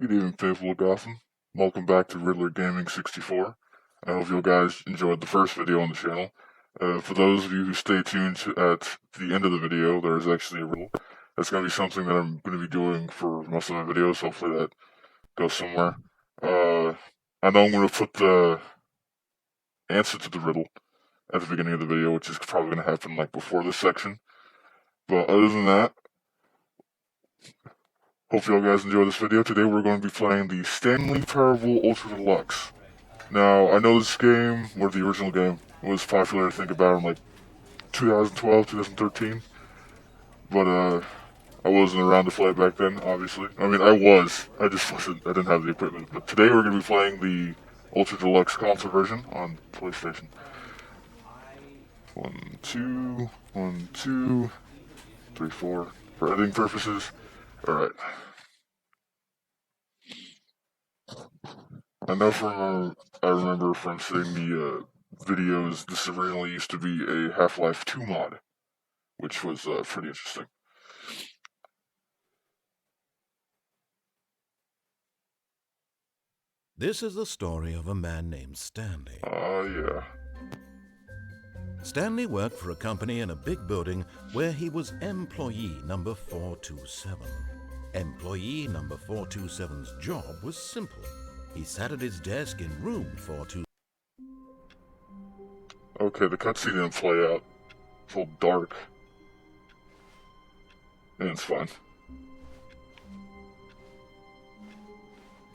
Good evening, faithful of Gotham. Welcome back to Riddler Gaming 64. I hope you guys enjoyed the first video on the channel. For those of you who stay tuned at the end of the video, there is actually a riddle. That's going to be something that I'm going to be doing for most of my videos. Hopefully that goes somewhere. I know I'm going to put the answer to the riddle at the beginning of the video, which is probably going to happen like before this section. But other than that, hope you all guys enjoy this video. Today we're going to be playing the Stanley Parable Ultra Deluxe. Now, I know this game, or the original game, was popular, I think, about in like 2012, 2013. But, I wasn't around to play it back then, obviously. I mean, I was. I just wasn't. I didn't have the equipment. But today we're going to be playing the Ultra Deluxe console version on PlayStation. 1, 2, 1, 2, 3, 4. For editing purposes. Alright. I remember from seeing the videos, this originally used to be a Half-Life 2 mod, which was pretty interesting. This is the story of a man named Stanley. Yeah. Stanley worked for a company in a big building where he was employee number 427. Employee number 427's job was simple. He sat at his desk in room 427. Okay, the cutscene didn't play out. It's all dark. And it's fine.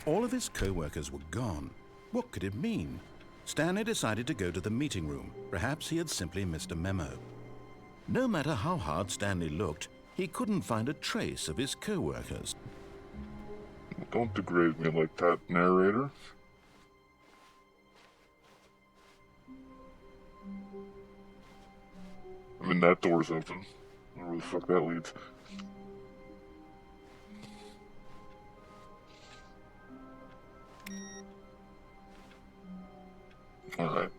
All of his co-workers were gone. What could it mean? Stanley decided to go to the meeting room. Perhaps he had simply missed a memo. No matter how hard Stanley looked, he couldn't find a trace of his co-workers. Don't degrade me like that, narrator. I mean, that door's open. I don't know where the fuck that leads. Alright.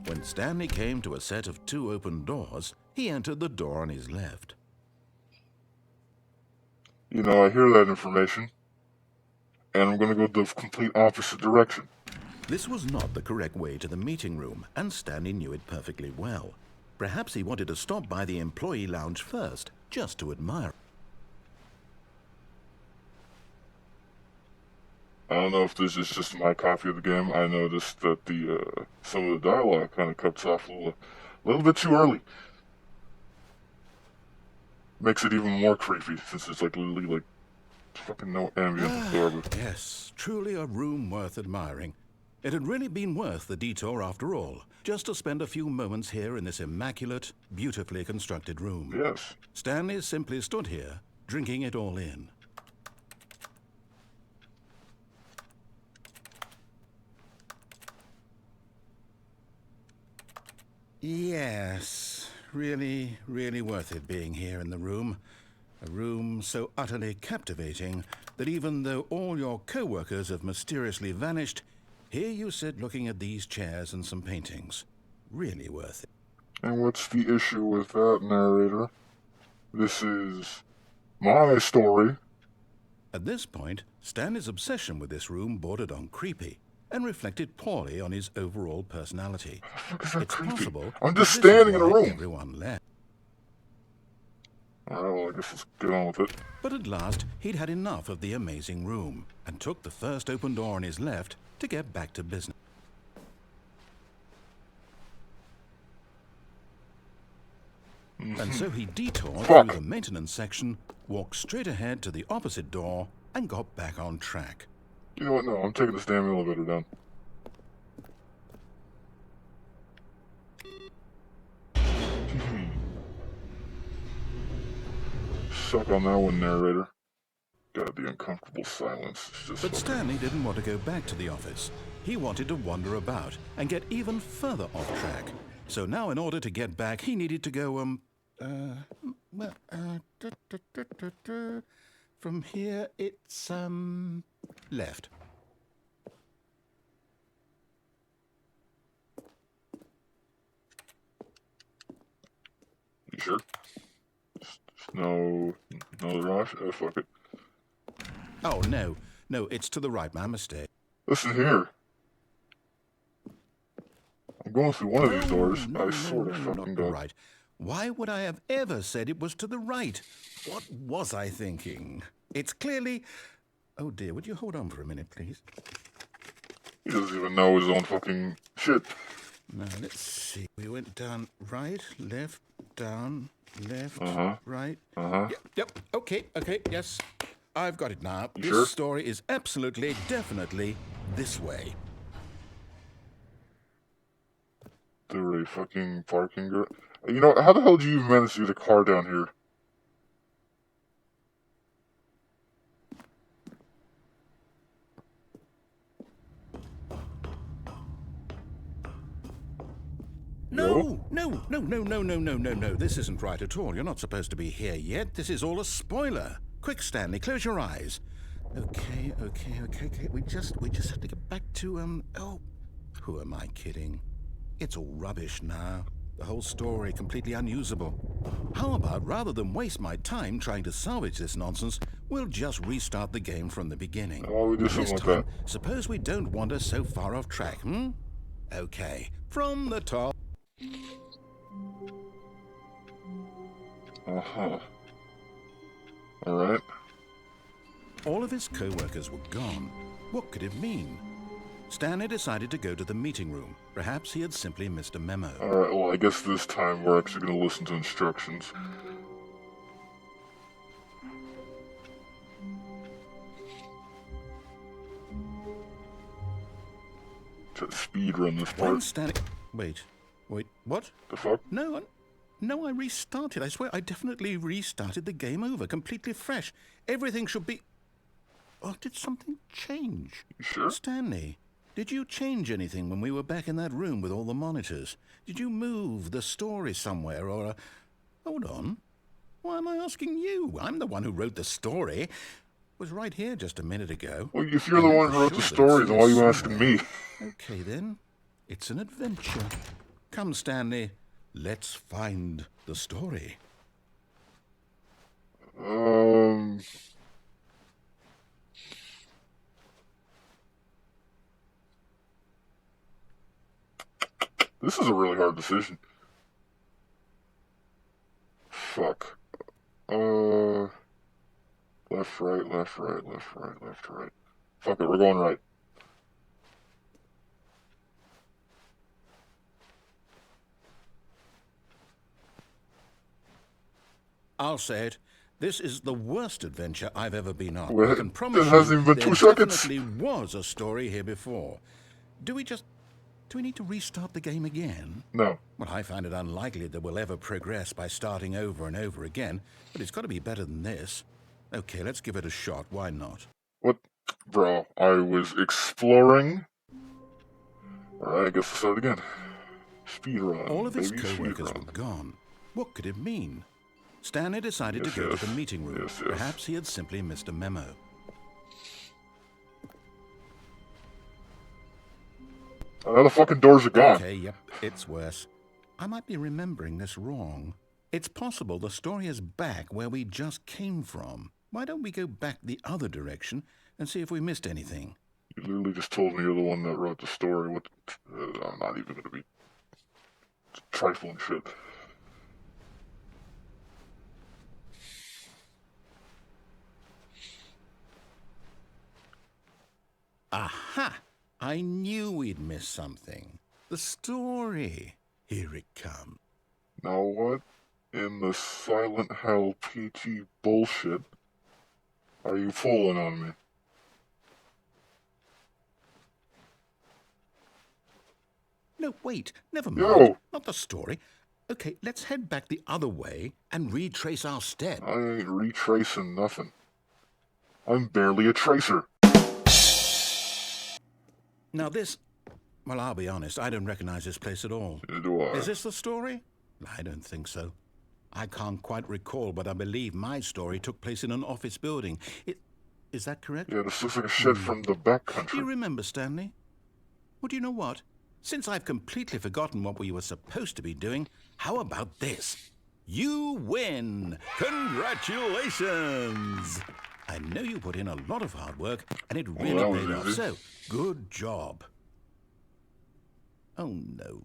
When Stanley came to a set of 2 open doors, he entered the door on his left. You know, I hear that information, and I'm gonna go the complete opposite direction. This was not the correct way to the meeting room, and Stanley knew it perfectly well. Perhaps he wanted to stop by the employee lounge first, just to admire. I don't know if this is just my copy of the game. I noticed that the some of the dialogue kind of cuts off a little bit too early. Makes it even more creepy since it's like literally like fucking no ambient whatsoever. Yes, truly a room worth admiring. It had really been worth the detour after all, just to spend a few moments here in this immaculate, beautifully constructed room. Yes. Stanley simply stood here, drinking it all in. Yes, really, really worth it being here in the room. A room so utterly captivating that even though all your co-workers have mysteriously vanished, here you sit looking at these chairs and some paintings. Really worth it. And what's the issue with that, narrator? This is my story. At this point, Stanley's obsession with this room bordered on creepy and reflected poorly on his overall personality. It's creepy. Possible. I'm just standing in a room. Everyone left. Alright, well, I guess let's get on with it. But at last, he'd had enough of the amazing room and took the first open door on his left to get back to business. And so he detoured through the maintenance section, walked straight ahead to the opposite door, and got back on track. You know what? No, I'm taking this damn elevator down. Suck on that one, narrator. God, the uncomfortable silence. But Stanley didn't want to go back to the office. He wanted to wander about and get even further off track. So now in order to get back, he needed to go, from here it's, left. You sure? No, no, Rosh. Fuck it. Oh, no. No, it's to the right. My mistake. Listen here. I'm going through one of these doors. I No, swear to not fucking the God. right. Why would I have ever said it was to the right? What was I thinking? It's clearly... Oh, dear, would you hold on for a minute, please? He doesn't even know his own fucking shit. Now, let's see. We went down right, left, down, left, right. Yep. Okay, yes. I've got it now. You This sure? story is absolutely, definitely this way. Through a fucking parking garage. You know, how the hell did you even manage to get a car down here? No. This isn't right at all. You're not supposed to be here yet. This is all a spoiler. Quick, Stanley, close your eyes. Okay. We just have to get back to, oh, who am I kidding? It's all rubbish now. The whole story completely unusable. How about, rather than waste my time trying to salvage this nonsense, we'll just restart the game from the beginning. Oh, we do something like that. Suppose we don't wander so far off track, Okay, from the top. Alright. All of his co-workers were gone. What could it mean? Stanley decided to go to the meeting room. Perhaps he had simply missed a memo. Alright, well, I guess this time we're actually going to listen to instructions. To speed run this part. When Stanley... Wait, what? The fuck? No, I restarted. I swear, I definitely restarted the game over, completely fresh. Everything should be... Oh, did something change? You sure? Stanley, did you change anything when we were back in that room with all the monitors? Did you move the story somewhere or... Hold on. Why am I asking you? I'm the one who wrote the story. It was right here just a minute ago. Well, if you're the one who wrote the story, then why are you asking me? Okay, then. It's an adventure. Come, Stanley. Let's find the story. This is a really hard decision. Fuck. Left, right. Fuck it, we're going right. I'll say it. This is the worst adventure I've ever been on. Well, I can promise it hasn't even been there 2 seconds. definitely was a story here before. Do we need to restart the game again? No. Well, I find it unlikely that we'll ever progress by starting over and over again, but it's got to be better than this. Okay, let's give it a shot. Why not? What? Bro, I was exploring. Alright, I guess we'll start again. Speedrun. All of his baby, co-workers speedrun. were gone. What could it mean? Stanley decided to go to the meeting room. Yes. Perhaps he had simply missed a memo. Now the fucking doors are gone. Okay, yep, it's worse. I might be remembering this wrong. It's possible the story is back where we just came from. Why don't we go back the other direction and see if we missed anything? You literally just told me you're the one that wrote the story. What? I'm not even gonna be trifling shit. Aha! I knew we'd miss something. The story. Here it comes. Now what in the Silent Hell PG bullshit are you pulling on me? No, wait. Never mind. Yo! Not the story. Okay, let's head back the other way and retrace our steps. I ain't retracing nothing. I'm barely a tracer. Now this... Well, I'll be honest, I don't recognize this place at all. Neither do I. Is this the story? I don't think so. I can't quite recall, but I believe my story took place in an office building. Is that correct? Yeah, this looks like a shit from the back Do country. you remember, Stanley? Well, do you know what? Since I've completely forgotten what we were supposed to be doing, how about this? You win! Congratulations! I know you put in a lot of hard work, and it really Well, that paid was off, easy. so good job. Oh, no.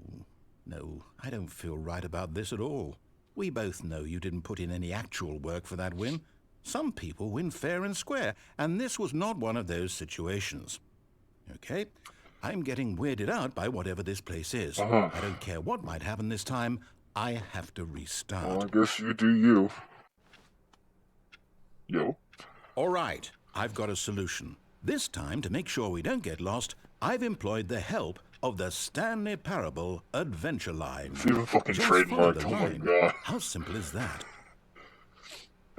No, I don't feel right about this at all. We both know you didn't put in any actual work for that win. Some people win fair and square, and this was not one of those situations. Okay? I'm getting weirded out by whatever this place is. Uh-huh. I don't care what might happen this time. I have to restart. Well, I guess you do you. Yo. All right, I've got a solution. This time, to make sure we don't get lost, I've employed the help of the Stanley Parable Adventure Line. It's even fucking Just follow trademarked. the Oh my line. god. How simple is that?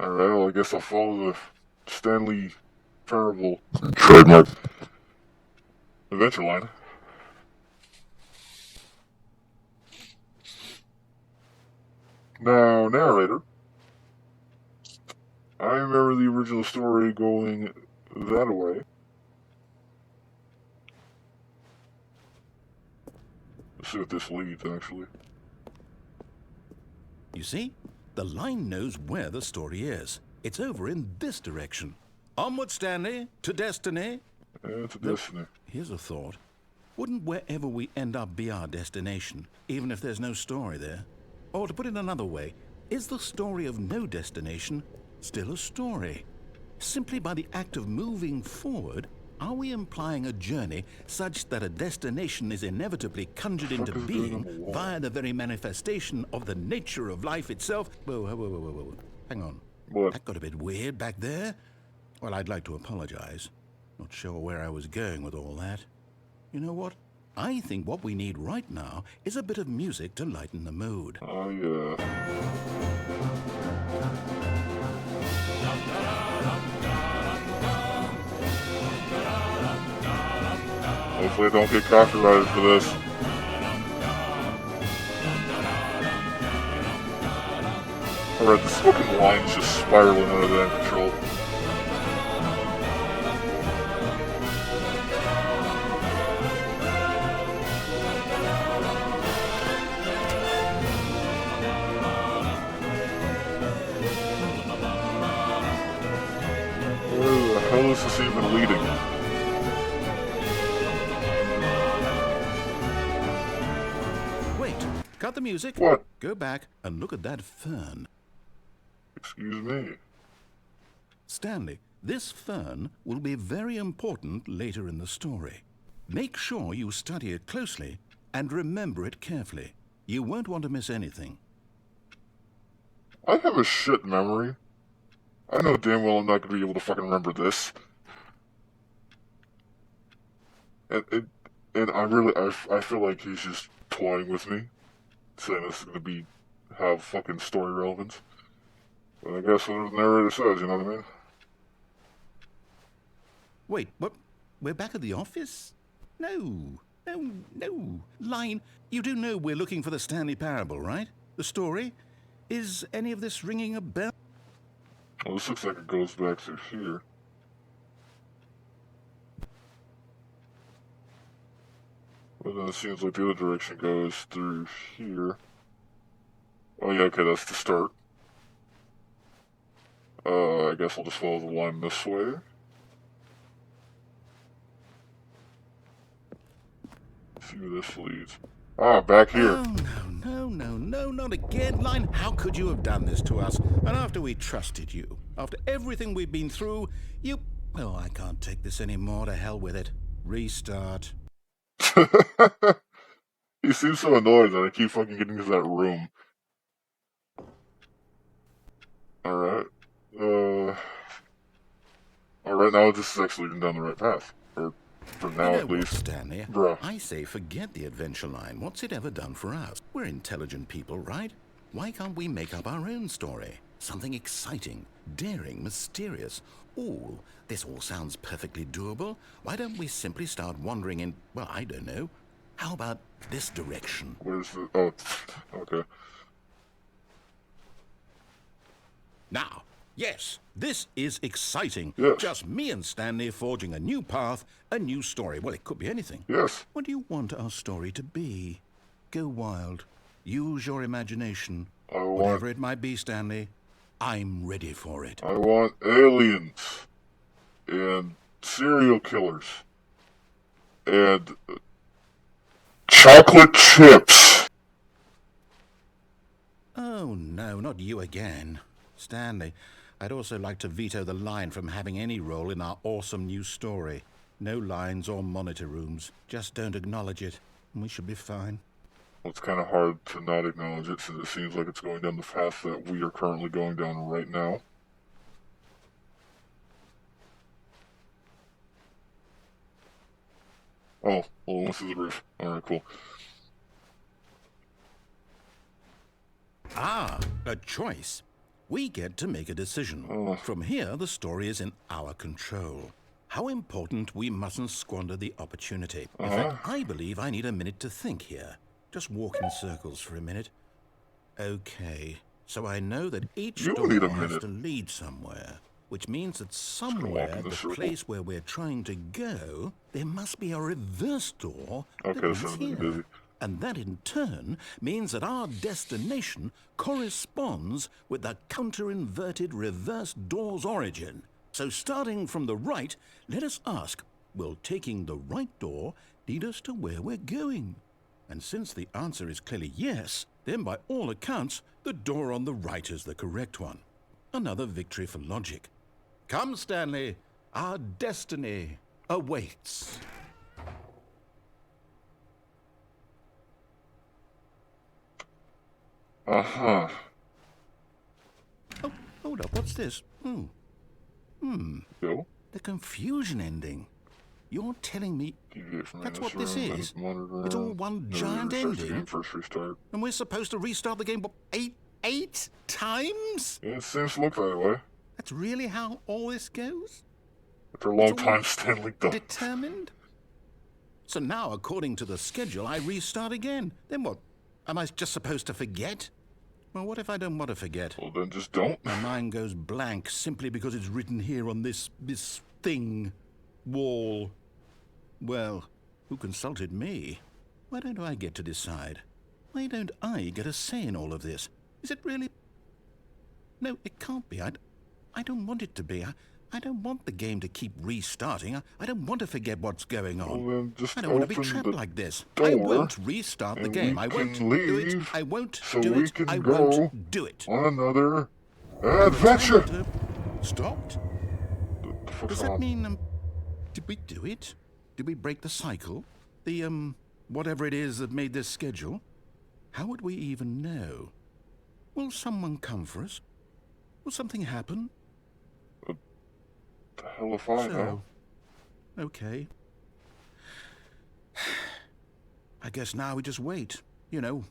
Alright, well, I guess I'll follow the Stanley Parable trademark adventure line. Now, narrator. I remember the original story going that way. Let's see what this leads, actually. You see? The line knows where the story is. It's over in this direction. Onward, Stanley, to destiny. Yeah, it's a destiny. Here's a thought. Wouldn't wherever we end up be our destination, even if there's no story there? Or to put it another way, is the story of no destination still a story? Simply by the act of moving forward, are we implying a journey such that a destination is inevitably conjured into Fuck is going on being the wall? via the very manifestation of the nature of life itself? Whoa, whoa, whoa, whoa, whoa. Hang on. What? That got a bit weird back there. Well, I'd like to apologize. Not sure where I was going with all that. You know what? I think what we need right now is a bit of music to lighten the mood. Oh, yeah. Hopefully I don't get copyrighted for this. Alright, this fucking line's just spiraling out of that control. Where the hell is this even leading? Wait, cut the music. What? Go back and look at that fern. Excuse me. Stanley, this fern will be very important later in the story. Make sure you study it closely and remember it carefully. You won't want to miss anything. I have a shit memory. I know damn well I'm not gonna be able to fucking remember this. And I feel like he's just toying with me, saying this is gonna have fucking story relevance. But I guess whatever the narrator says, you know what I mean? Wait, what? We're back at the office? No. Line, you do know we're looking for the Stanley Parable, right? The story? Is any of this ringing a bell? Well, this looks like it goes back to here. But then it seems like the other direction goes through here. Oh yeah, okay, that's the start. I guess I'll just follow the line this way. See where this leads. Ah, back here. Oh, no, not again. Line, how could you have done this to us? And after we trusted you, after everything we've been through, you... Oh, I can't take this anymore. To hell with it. Restart. He seems so annoyed that I keep fucking getting to that room. Alright. Alright, now this is actually leading down the right path. Or, for now You know at what, least. Stanley? Bruh. I say forget the adventure line. What's it ever done for us? We're intelligent people, right? Why can't we make up our own story? Something exciting, daring, mysterious. Ooh, this all sounds perfectly doable. Why don't we simply start wandering in, well, I don't know. How about this direction? Where's the... Oh, okay. Now, yes, this is exciting. Yes. Just me and Stanley forging a new path, a new story. Well, it could be anything. Yes. What do you want our story to be? Go wild. Use your imagination. Whatever it might be, Stanley, I'm ready for it. I want aliens and serial killers and chocolate chips. Oh, no, not you again. Stanley, I'd also like to veto the line from having any role in our awesome new story. No lines or monitor rooms. Just don't acknowledge it, and we should be fine. Well, it's kind of hard to not acknowledge it since it seems like it's going down the path that we are currently going down right now. Oh, well, this is the roof. Alright, cool. Ah, a choice. We get to make a decision. From here, the story is in our control. How important we mustn't squander the opportunity. In fact, I believe I need a minute to think here. Just walk in circles for a minute. Okay, so I know that each door has to lead somewhere, which means that somewhere, the place where we're trying to go, there must be a reverse door that leads here. And that in turn means that our destination corresponds with the counter-inverted reverse door's origin. So starting from the right, let us ask, will taking the right door lead us to where we're going? And since the answer is clearly yes, then by all accounts, the door on the right is the correct one. Another victory for logic. Come, Stanley, our destiny awaits. Uh-huh. Oh, hold up, what's this? Go? The confusion ending. You're telling me that's what this is? It's all one giant ending? First restart. And we're supposed to restart the game eight times? Yeah, it seems to look that way. That's really how all this goes? After a long time, Stanley done. Determined? So now, according to the schedule, I restart again. Then what? Am I just supposed to forget? Well, what if I don't want to forget? Well, then just don't. My mind goes blank simply because it's written here on this thing. Wall. Well, who consulted me? Why don't I get to decide? Why don't I get a say in all of this? Is it really? No, it can't be. I don't want it to be. I don't want the game to keep restarting. I don't want to forget what's going on. Well, then just I don't want to be trapped like this. Door, I won't restart the game. I won't do it. I won't do it. I won't do it. On another adventure. Stopped? Does that mean, did we do it? Did we break the cycle? The, whatever it is that made this schedule? How would we even know? Will someone come for us? Will something happen? The hell if I know? Okay. I guess now we just wait. You know,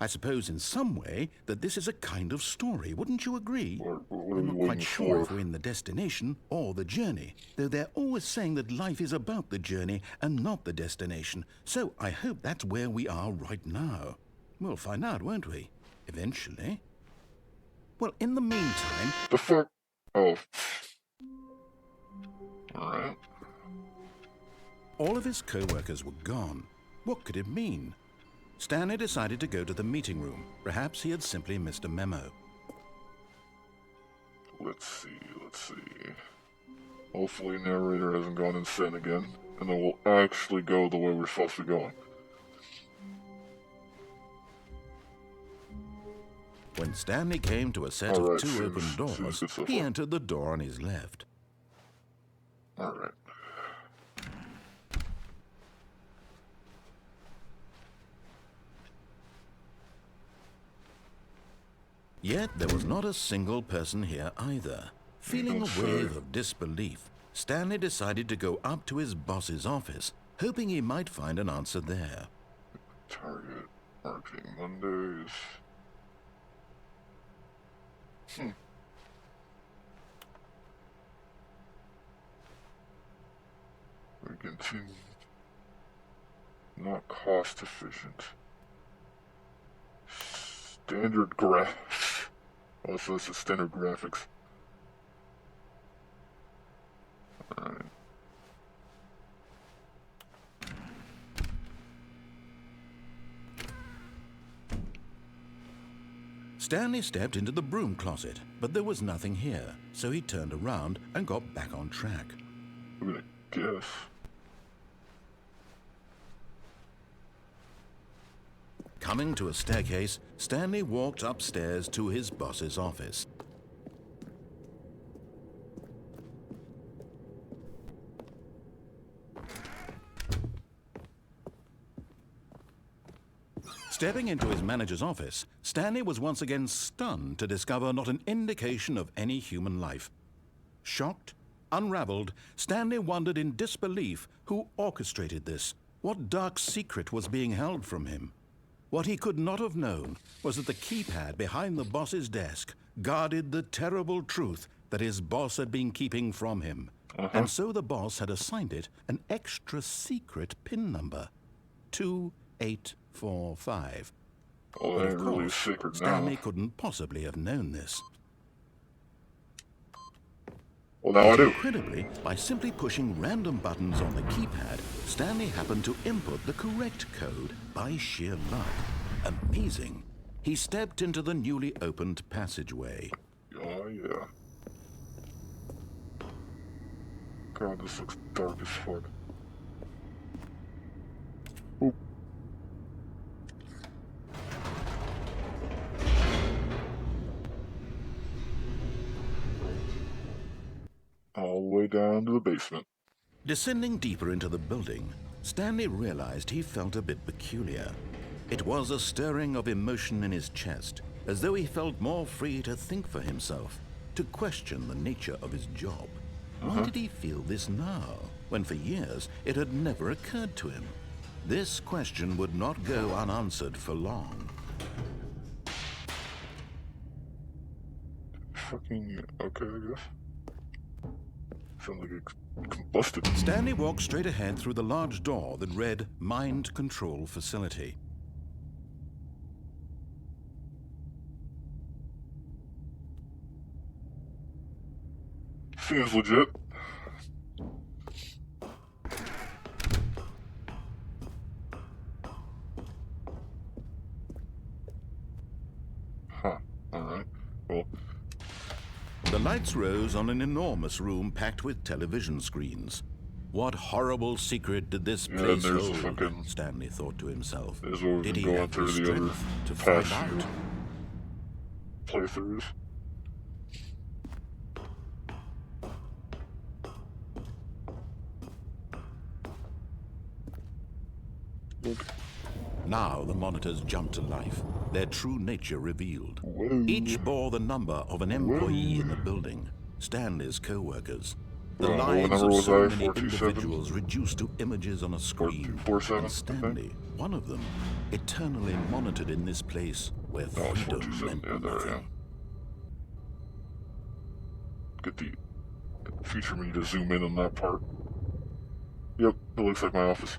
I suppose in some way that this is a kind of story. Wouldn't you agree? I'm not quite sure if we're in the destination or the journey, though they're always saying that life is about the journey and not the destination. So I hope that's where we are right now. We'll find out, won't we? Eventually. Well, in the meantime... The fuck? Oh. Alright. All of his co-workers were gone. What could it mean? Stanley decided to go to the meeting room. Perhaps he had simply missed a memo. Let's see. Hopefully narrator hasn't gone insane again, and then we'll actually go the way we're supposed to be going. When Stanley came to a set of two open doors, he entered the door on his left. Alright. Yet there was not a single person here either. Feeling a wave of disbelief, Stanley decided to go up to his boss's office, hoping he might find an answer there. Target marketing Mondays. We continue. Not cost efficient. Standard graphics. Also, this is standard graphics. Alright. Stanley stepped into the broom closet, but there was nothing here, so he turned around and got back on track. I'm gonna guess. Coming to a staircase, Stanley walked upstairs to his boss's office. Stepping into his manager's office, Stanley was once again stunned to discover not an indication of any human life. Shocked, unraveled, Stanley wondered in disbelief who orchestrated this, what dark secret was being held from him. What he could not have known was that the keypad behind the boss's desk guarded the terrible truth that his boss had been keeping from him. And so the boss had assigned it an extra secret PIN number, 2845. Oh, But that of ain't really course, secret Stanley now. couldn't possibly have known this. Well, now I do. Incredibly, by simply pushing random buttons on the keypad, Stanley happened to input the correct code by sheer luck. Amazing. He stepped into the newly opened passageway. Oh, yeah. God, this looks dark as fuck. Oop. All the way down to the basement. Descending deeper into the building, Stanley realized he felt a bit peculiar. It was a stirring of emotion in his chest, as though he felt more free to think for himself, to question the nature of his job. Why did he feel this now, when for years it had never occurred to him? This question would not go unanswered for long. Fucking okay, I guess. Sounds like it combusted. Stanley walked straight ahead through the large door that read Mind Control Facility. Seems legit. Huh. Alright. Well, The lights rose on an enormous room packed with television screens. What horrible secret did this yeah, place there's the hold? fucking... Stanley thought to himself. There's what we've Did been he going have the through the other strength to find past out? few playthroughs. Look. Now the monitors jumped to life, their true nature revealed. Whoa. Each bore the number of an employee in the building, Stanley's co-workers. The What lives number of was so I? many 427? individuals reduced to images on a screen. 427, And I think. Stanley, one of them, eternally monitored in this place where Oh, freedom 427. meant Yeah, there I am. nothing. Get the future me to zoom in on that part. Yep, it looks like my office.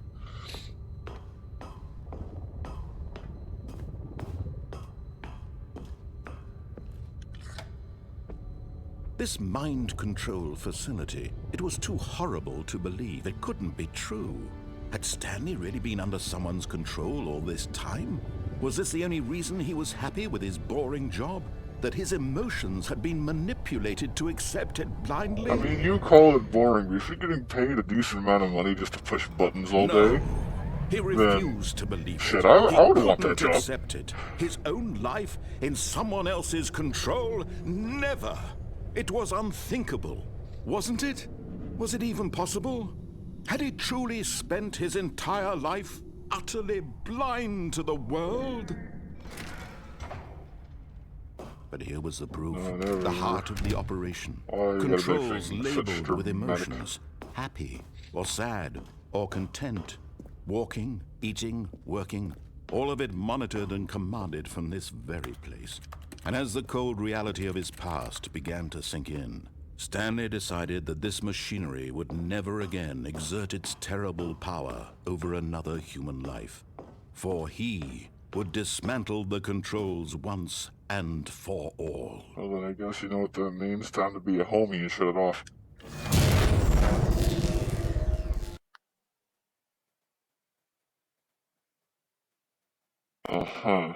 This mind control facility, it was too horrible to believe. It couldn't be true. Had Stanley really been under someone's control all this time? Was this the only reason he was happy with his boring job? That his emotions had been manipulated to accept it blindly? I mean, you call it boring, but if you're getting paid a decent amount of money just to push buttons all day, He refused to believe shit, it. I He would want that couldn't job. accept it. His own life in someone else's control? Never. It was unthinkable, wasn't it? Was it even possible? Had he truly spent his entire life utterly blind to the world? But here was the proof, the heart of the operation. Oh, you gotta make Controls things such labeled with dramatic. emotions, happy or sad or content. Walking, eating, working, all of it monitored and commanded from this very place. And as the cold reality of his past began to sink in, Stanley decided that this machinery would never again exert its terrible power over another human life. For he would dismantle the controls once and for all. Well, then I guess you know what that means. Time to be a homie and shut it off. Uh-huh.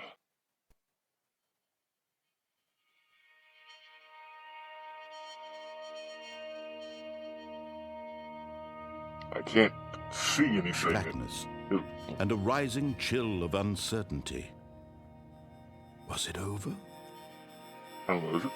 can't see anything. Blackness, and a rising chill of uncertainty. Was it over? I don't know, is it?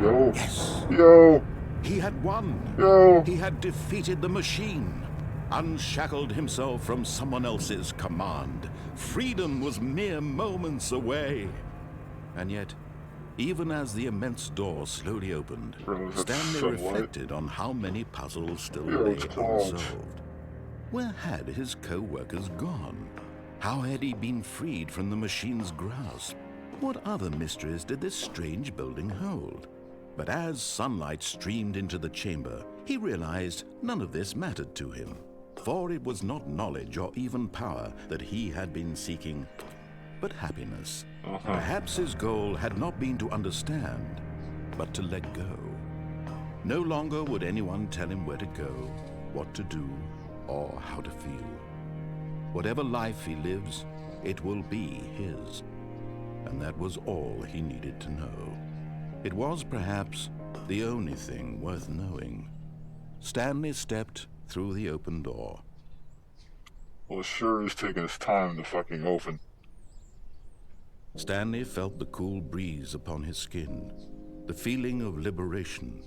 Yo. Yes. Yo. He had won. Yo. He had defeated the machine, unshackled himself from someone else's command. Freedom was mere moments away. And yet, even as the immense door slowly opened, Stanley reflected on how many puzzles still lay unsolved. Where had his co-workers gone? How had he been freed from the machine's grasp? What other mysteries did this strange building hold? But as sunlight streamed into the chamber, he realized none of this mattered to him. For it was not knowledge or even power that he had been seeking, but happiness. Perhaps his goal had not been to understand, but to let go. No longer would anyone tell him where to go, what to do, or how to feel. Whatever life he lives, it will be his. And that was all he needed to know. It was perhaps the only thing worth knowing. Stanley stepped through the open door. Well, it sure is taking its time to fucking open. Stanley felt the cool breeze upon his skin, the feeling of liberation,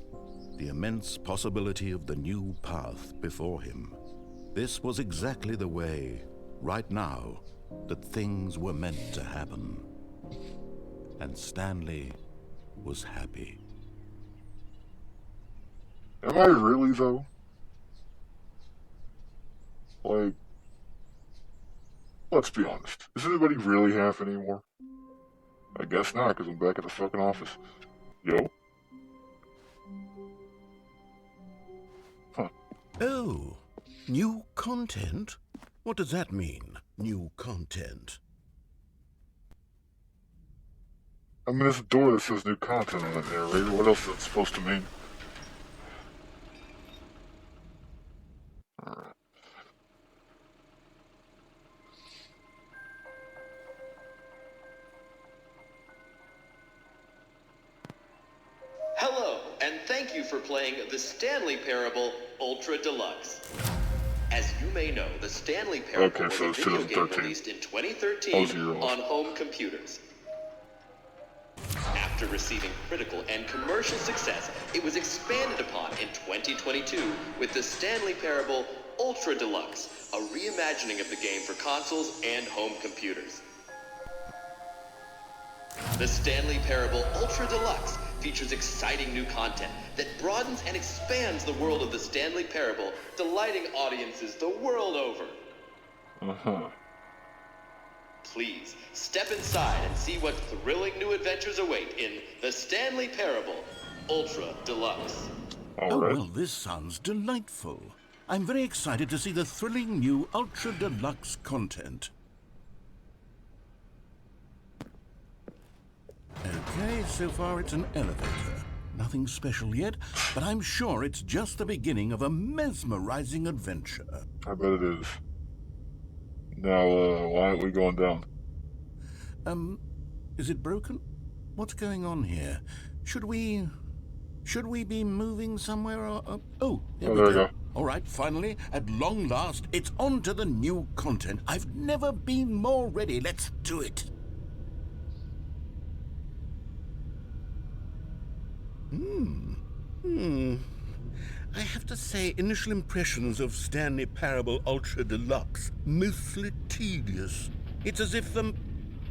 the immense possibility of the new path before him. This was exactly the way, right now, that things were meant to happen. And Stanley was happy. Am I really, though? Like, let's be honest. Is anybody really happy anymore? I guess not, because I'm back at the fucking office. Yo? Huh. Oh, new content? What does that mean, new content? I mean, there's a door that says new content on it, narrator. What else is that supposed to mean? Alright. Hello, and thank you for playing the Stanley Parable Ultra Deluxe. As you may know, the Stanley Parable was a video game released in 2013 on home computers. After receiving critical and commercial success, it was expanded upon in 2022 with the Stanley Parable Ultra Deluxe, a reimagining of the game for consoles and home computers. The Stanley Parable Ultra Deluxe features exciting new content that broadens and expands the world of the Stanley Parable, delighting audiences the world over. Please, step inside and see what thrilling new adventures await in the Stanley Parable Ultra Deluxe. Oh, well, this sounds delightful. I'm very excited to see the thrilling new Ultra Deluxe content. Okay, so far it's an elevator. Nothing special yet, but I'm sure it's just the beginning of a mesmerizing adventure. I bet it is. Now, why aren't we going down? Is it broken? What's going on here? Should we be moving somewhere or... Oh, there we go. All right, finally, at long last, it's on to the new content. I've never been more ready. Let's do it. I have to say, initial impressions of Stanley Parable Ultra Deluxe, mostly tedious. It's as if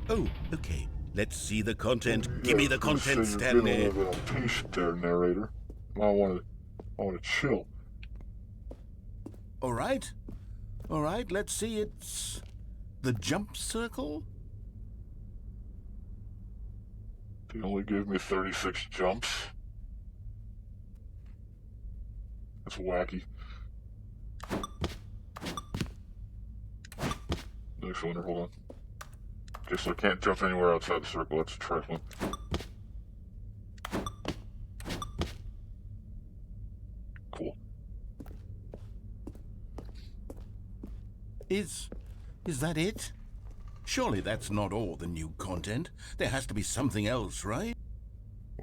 Oh, okay. Let's see the content. Give me the content, Stanley. You're a little patient there, narrator. I want to chill. All right, let's see. It's the jump circle. They only gave me 36 jumps. That's wacky. Next one, hold on. Okay, so I can't jump anywhere outside the circle. That's trifling. Cool. Is that it? Surely that's not all the new content. There has to be something else, right?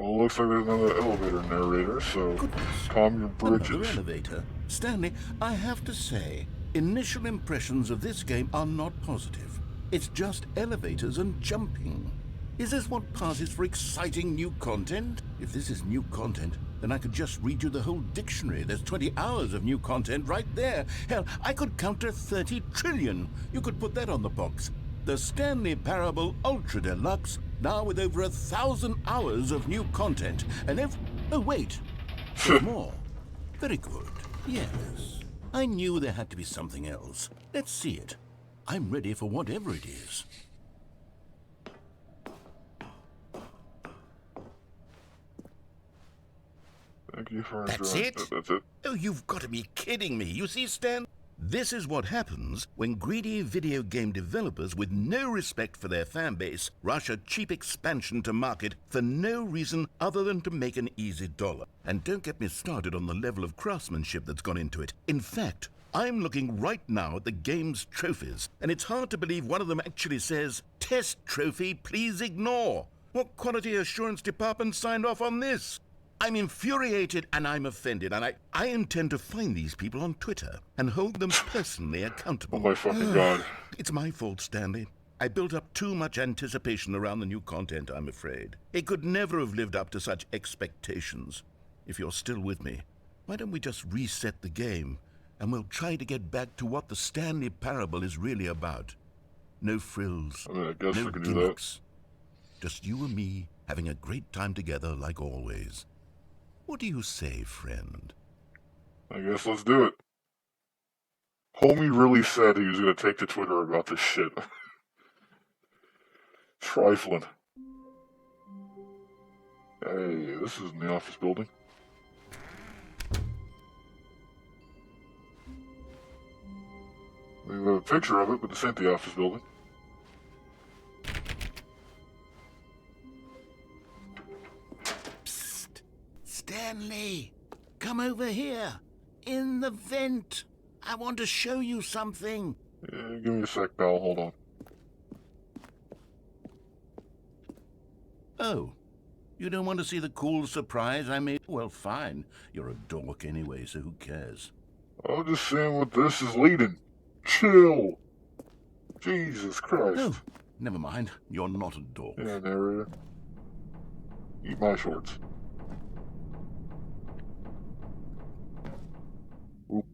Well, it looks like there's another elevator narrator, so Goodness. calm your Another britches. elevator? Stanley, I have to say, initial impressions of this game are not positive. It's just elevators and jumping. Is this what passes for exciting new content? If this is new content, then I could just read you the whole dictionary. There's 20 hours of new content right there. Hell, I could count to 30 trillion. You could put that on the box. The Stanley Parable Ultra Deluxe, now with over 1,000 hours of new content. And oh, wait. There's more. Very good. Yes. I knew there had to be something else. Let's see it. I'm ready for whatever it is. Thank you for That's enjoying it? That's it. Oh, you've got to be kidding me. You see, Stan? This is what happens when greedy video game developers with no respect for their fan base rush a cheap expansion to market for no reason other than to make an easy dollar. And don't get me started on the level of craftsmanship that's gone into it. In fact, I'm looking right now at the game's trophies, and it's hard to believe one of them actually says, "Test trophy, please ignore." What quality assurance department signed off on this? I'm infuriated and I'm offended, and I intend to find these people on Twitter and hold them personally accountable. Oh my fucking god. It's my fault, Stanley. I built up too much anticipation around the new content, I'm afraid. It could never have lived up to such expectations. If you're still with me, why don't we just reset the game and we'll try to get back to what the Stanley Parable is really about. No frills, I mean, I guess no we can do gimmicks. Just you and me having a great time together like always. What do you say, friend? that. I guess let's do it. Homie really said he was gonna take to Twitter about this shit. Trifling. Hey, this is in the office building. We have a picture of it, but this ain't the office building. Psst! Stanley! Come over here! In the vent! I want to show you something! Yeah, give me a sec, pal. Hold on. Oh, you don't want to see the cool surprise I made? Well, fine. You're a dork anyway, so who cares? I'm just seeing what this is leading. Chill. Jesus Christ. Oh, never mind. You're not a dork. Yeah, narrator. Eat my shorts. Oop.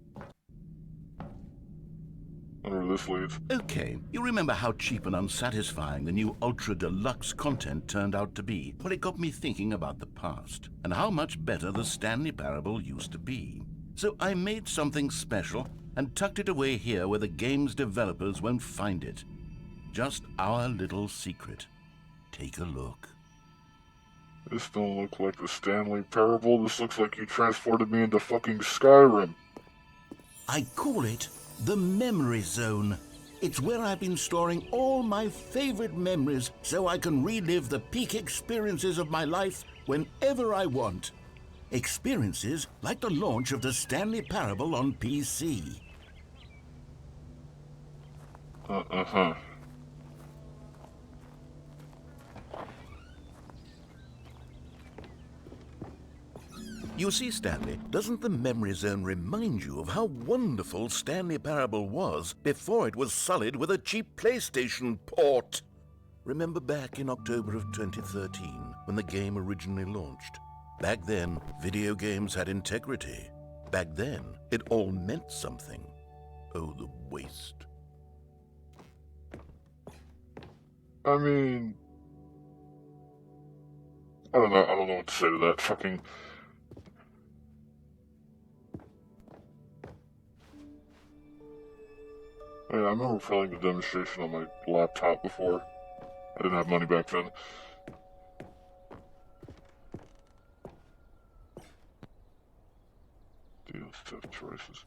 I wonder where this leads. Okay, you remember how cheap and unsatisfying the new Ultra Deluxe content turned out to be? Well, it got me thinking about the past and how much better the Stanley Parable used to be. So I made something special and tucked it away here where the game's developers won't find it. Just our little secret. Take a look. This don't look like the Stanley Parable. This looks like you transported me into fucking Skyrim. I call it the Memory Zone. It's where I've been storing all my favorite memories so I can relive the peak experiences of my life whenever I want. Experiences like the launch of the Stanley Parable on PC. Uh-huh. You see, Stanley, doesn't the Memory Zone remind you of how wonderful Stanley Parable was before it was sullied with a cheap PlayStation port? Remember back in October of 2013, when the game originally launched? Back then, video games had integrity. Back then, it all meant something. Oh, the waste. I mean, I don't know what to say to that. Fucking. Yeah, I remember playing the demonstration on my laptop before. I didn't have money back then. Deals, tough choices.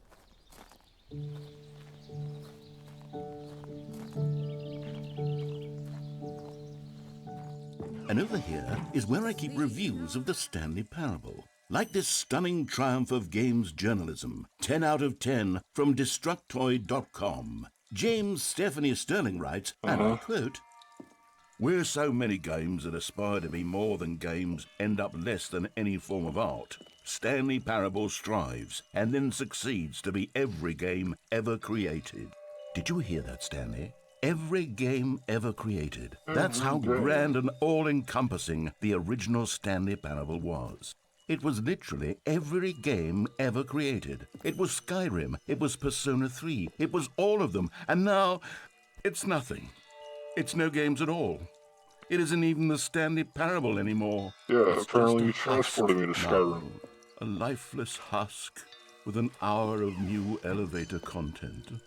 And over here is where I keep reviews of the Stanley Parable. Like this stunning triumph of games journalism, 10 out of 10 from Destructoid.com. James Stephanie Sterling writes, and I quote, Where so many games that aspire to be more than games end up less than any form of art, Stanley Parable strives and then succeeds to be every game ever created. Did you hear that, Stanley? Every game ever created. That's how grand and all-encompassing the original Stanley Parable was. It was literally every game ever created. It was Skyrim, it was Persona 3, it was all of them, and now it's nothing. It's no games at all. It isn't even the Stanley Parable anymore. Yeah, It's apparently you just a husk transported me to Skyrim. now. A lifeless husk with an hour of new elevator content.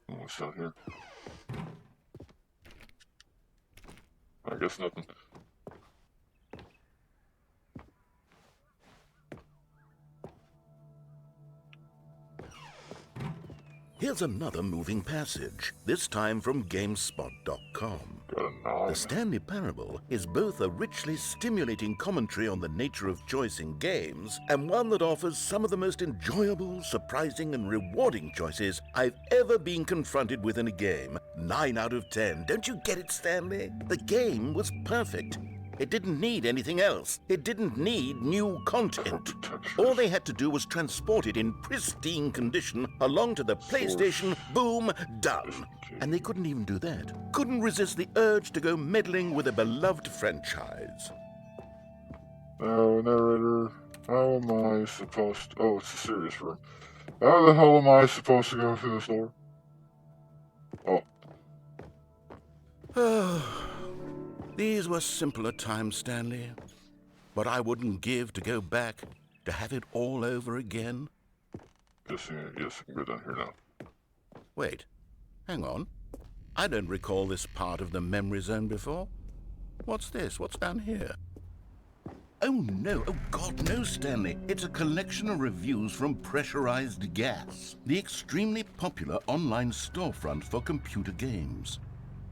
What's down here? I guess nothing. Here's another moving passage, this time from GameSpot.com. Got a 9. The Stanley Parable is both a richly stimulating commentary on the nature of choice in games and one that offers some of the most enjoyable, surprising, and rewarding choices I've ever been confronted with in a game. 9 out of 10. Don't you get it, Stanley? The game was perfect. It didn't need anything else. It didn't need new content. All they had to do was transport it in pristine condition along to the PlayStation. Boom, done. And they couldn't even do that. Couldn't resist the urge to go meddling with a beloved franchise. Oh, narrator, how am I supposed to... Oh, it's a serious room. How the hell am I supposed to go through this door? Oh. These were simpler times, Stanley. But I wouldn't give to go back, to have it all over again. Yes, I can go down here now. Wait, hang on. I don't recall this part of the memory zone before. What's this? What's down here? Oh no, oh God, no, Stanley. It's a collection of reviews from Pressurized Gas, the extremely popular online storefront for computer games.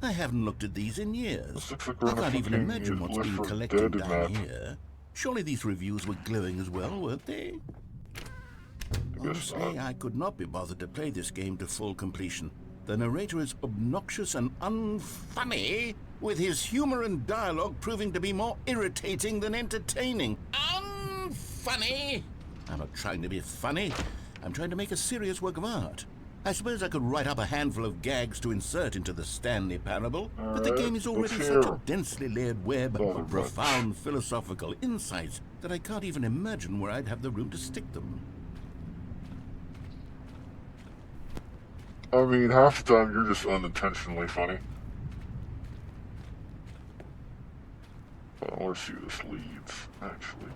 I haven't looked at these in years. I can't even imagine what's being collected down here. Surely these reviews were glowing as well, weren't they? Honestly, I could not be bothered to play this game to full completion. The narrator is obnoxious and unfunny, with his humor and dialogue proving to be more irritating than entertaining. Unfunny! I'm not trying to be funny. I'm trying to make a serious work of art. I suppose I could write up a handful of gags to insert into the Stanley Parable, but the game is already such a densely layered web of profound philosophical insights that I can't even imagine where I'd have the room to stick them. I mean, half the time you're just unintentionally funny. Let's see who this leads, actually.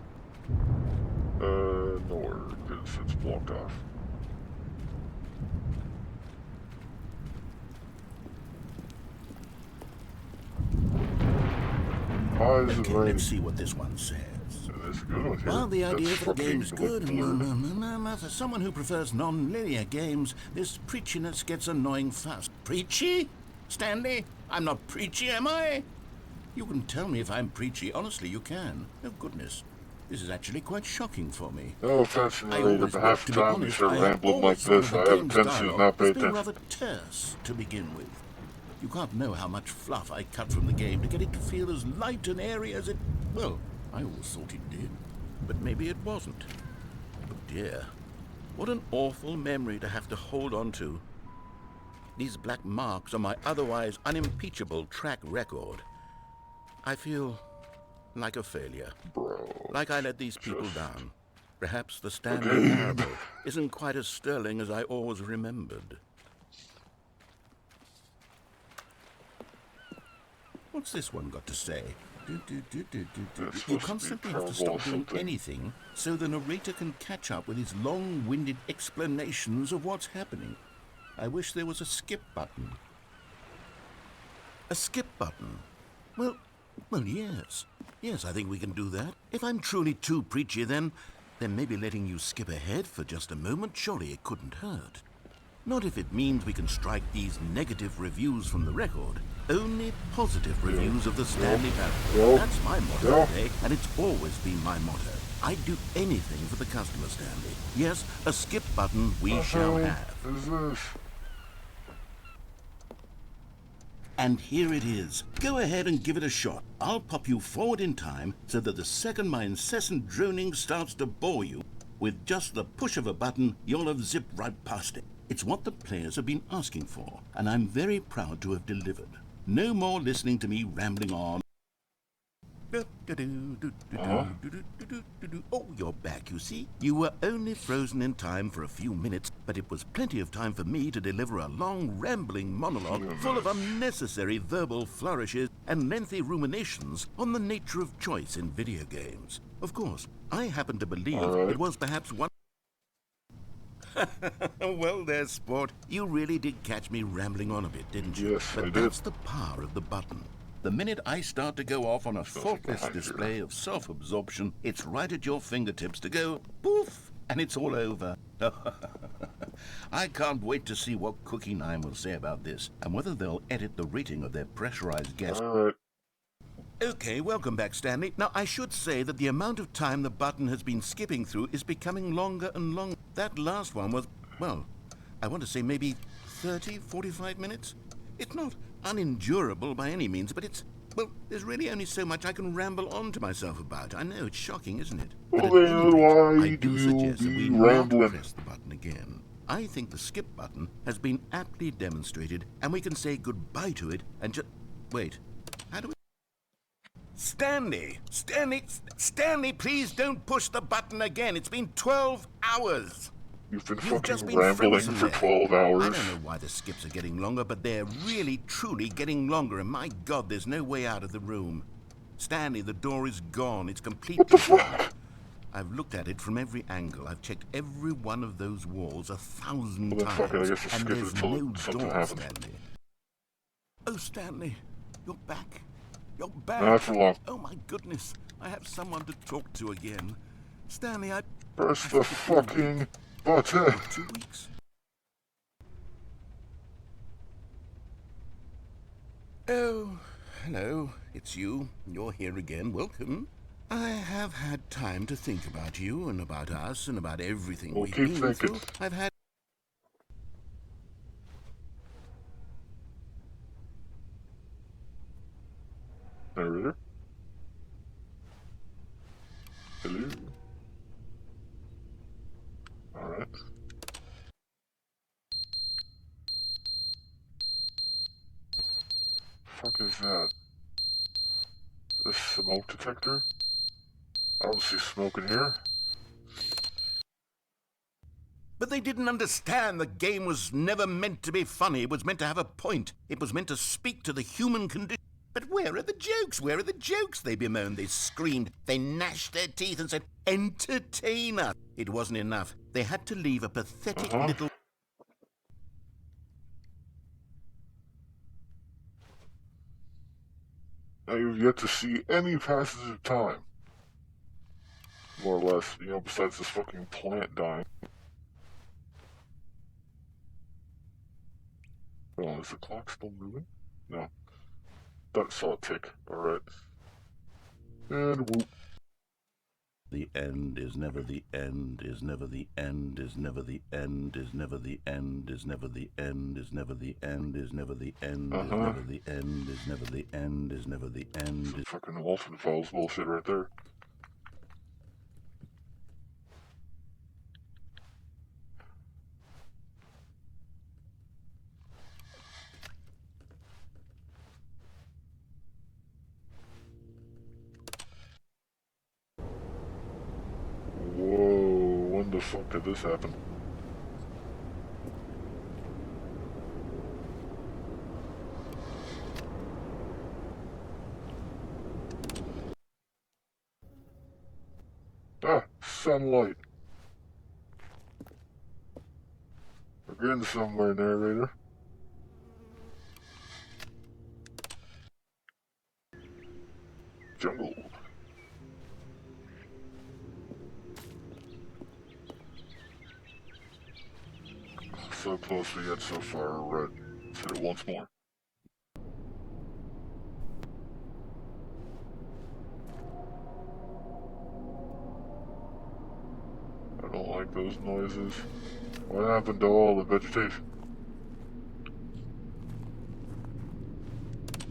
Nowhere, because it's blocked off. Okay, let's see what this one says. Well, the idea for the game's good. For someone who prefers non-linear games, this preachiness gets annoying fast. Preachy? Stanley? I'm not preachy, am I? You can tell me if I'm preachy. Honestly, you can. Oh, goodness. This is actually quite shocking for me. No offense, narrator, but half the time you start rambling like this, I have a tendency to not pay attention. It's been rather terse to begin with. You can't know how much fluff I cut from the game to get it to feel as light and airy as it... Well, I always thought it did, but maybe it wasn't. Oh dear, what an awful memory to have to hold on to. These black marks on my otherwise unimpeachable track record. I feel like a failure. Bro, like I let these people down. Perhaps the Stanley Parable isn't quite as sterling as I always remembered. What's this one got to say? You constantly have to stop doing anything so the narrator can catch up with his long-winded explanations of what's happening. I wish there was a skip button. A skip button? Well, yes. Yes, I think we can do that. If I'm truly too preachy, then maybe letting you skip ahead for just a moment, surely it couldn't hurt. Not if it means we can strike these negative reviews from the record. Only positive reviews of the Stanley Parable. That's my motto today, and it's always been my motto. I'd do anything for the customer, Stanley. Yes, a skip button we shall have. And here it is. Go ahead and give it a shot. I'll pop you forward in time so that the second my incessant droning starts to bore you, with just the push of a button, you'll have zipped right past it. It's what the players have been asking for, and I'm very proud to have delivered. No more listening to me rambling on. Oh, you're back, you see. You were only frozen in time for a few minutes, but it was plenty of time for me to deliver a long, rambling monologue full of unnecessary verbal flourishes and lengthy ruminations on the nature of choice in video games. Of course, I happen to believe it was perhaps one... Well there, sport. You really did catch me rambling on a bit, didn't you? Yes, but I did. That's the power of the button. The minute I start to go off on a faultless display of self-absorption, it's right at your fingertips to go poof, and it's all over. I can't wait to see what Cookie 9 will say about this, and whether they'll edit the rating of their pressurized guest. Alright. Okay, welcome back, Stanley. Now, I should say that the amount of time the button has been skipping through is becoming longer and longer. That last one was, well, I want to say maybe 30, 45 minutes? It's not unendurable by any means, but it's, well, there's really only so much I can ramble on to myself about. I know, it's shocking, isn't it? Well, But at then any rate, why I do do you suggest that we be not rambling? press the button again. I think the skip button has been aptly demonstrated, and we can say goodbye to it and just... Wait, how do we... Stanley, please don't push the button again. It's been 12 hours. You've been You've just fucking been rambling frozen for there. 12 hours. I don't know why the skips are getting longer, but they're really, truly getting longer, and my God, there's no way out of the room. Stanley, the door is gone. It's completely gone. I've looked at it from every angle. I've checked every one of those walls 1,000 Well, then fuck it, I times, guess we'll and skip it there's until no something door, happens. Stanley. Oh, Stanley, you're back. You're back. Not for long. Oh, my goodness. I have someone to talk to again. Stanley, Press the fucking button. 2 weeks. Oh, hello. It's you. You're here again. Welcome. I have had time to think about you and about us and about everything Well, we've keep been thinking. through. I've had... Narrator? Hello? Alright. Fuck is that? A smoke detector? I don't see smoke in here. But they didn't understand the game was never meant to be funny. It was meant to have a point. It was meant to speak to the human condition. But where are the jokes? Where are the jokes? They bemoaned, they screamed, they gnashed their teeth and said, entertain us. It wasn't enough. They had to leave a pathetic little... Now you've yet to see any passage of time. More or less, you know, besides this fucking plant dying. Hold on, is the clock still moving? No. That saw a tick. Alright. And whoop. The end is never the end, is never the end, is never the end, is never the end, is never the end, is never the end, is never the end, is never the end, is never the end, is never the end. Some fucking Wolfen Files bullshit right there. Whoa, when the fuck did this happen? Ah, sunlight. We're getting somewhere, narrator. Jungle. So close we get so far, right? Let's hit it once more. I don't like those noises. What happened to all the vegetation?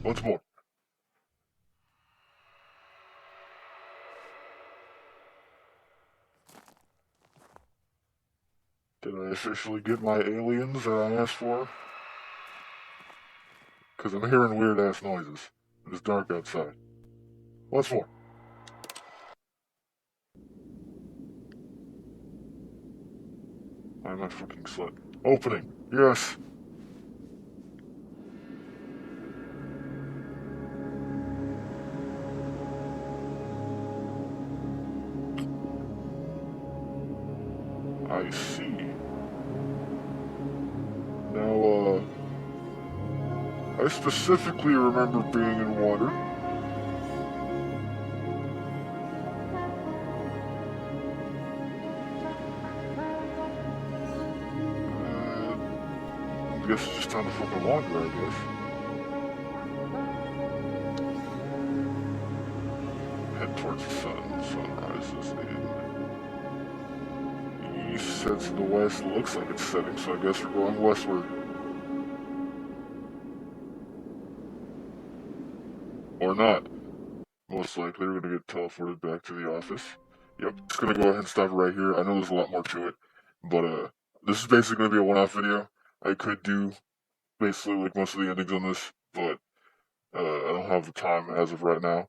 Once more. Did I officially get my aliens that I asked for? Because I'm hearing weird ass noises. It's dark outside. Once more. Why am I fucking slut? Opening. Yes. I see. Now, I specifically remember being in water. I guess it's just time to fucking wander, I guess. Head towards the sun. Sun rises in. East sets in the west. Looks like it's setting, so I guess we're going westward. Or not. Most likely we're gonna get teleported back to the office. Yep, just gonna go ahead and stop right here. I know there's a lot more to it, but this is basically gonna be a one-off video. I could do basically like most of the endings on this, but I don't have the time as of right now.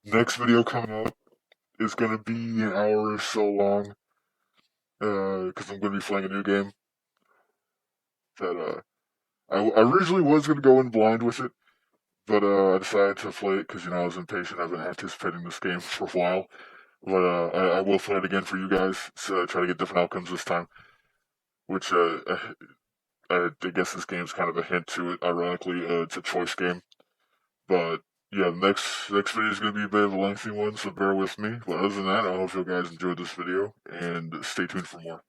Next video coming up is gonna be an hour or so long, because I'm gonna be playing a new game that I originally was gonna go in blind with it, but I decided to play it because I was impatient. I've been anticipating this game for a while. But I will play it again for you guys to try to get different outcomes this time. Which I guess this game's kind of a hint to it. Ironically, it's a choice game. But yeah, the next video is gonna be a bit of a lengthy one, so bear with me. But other than that, I hope you guys enjoyed this video and stay tuned for more.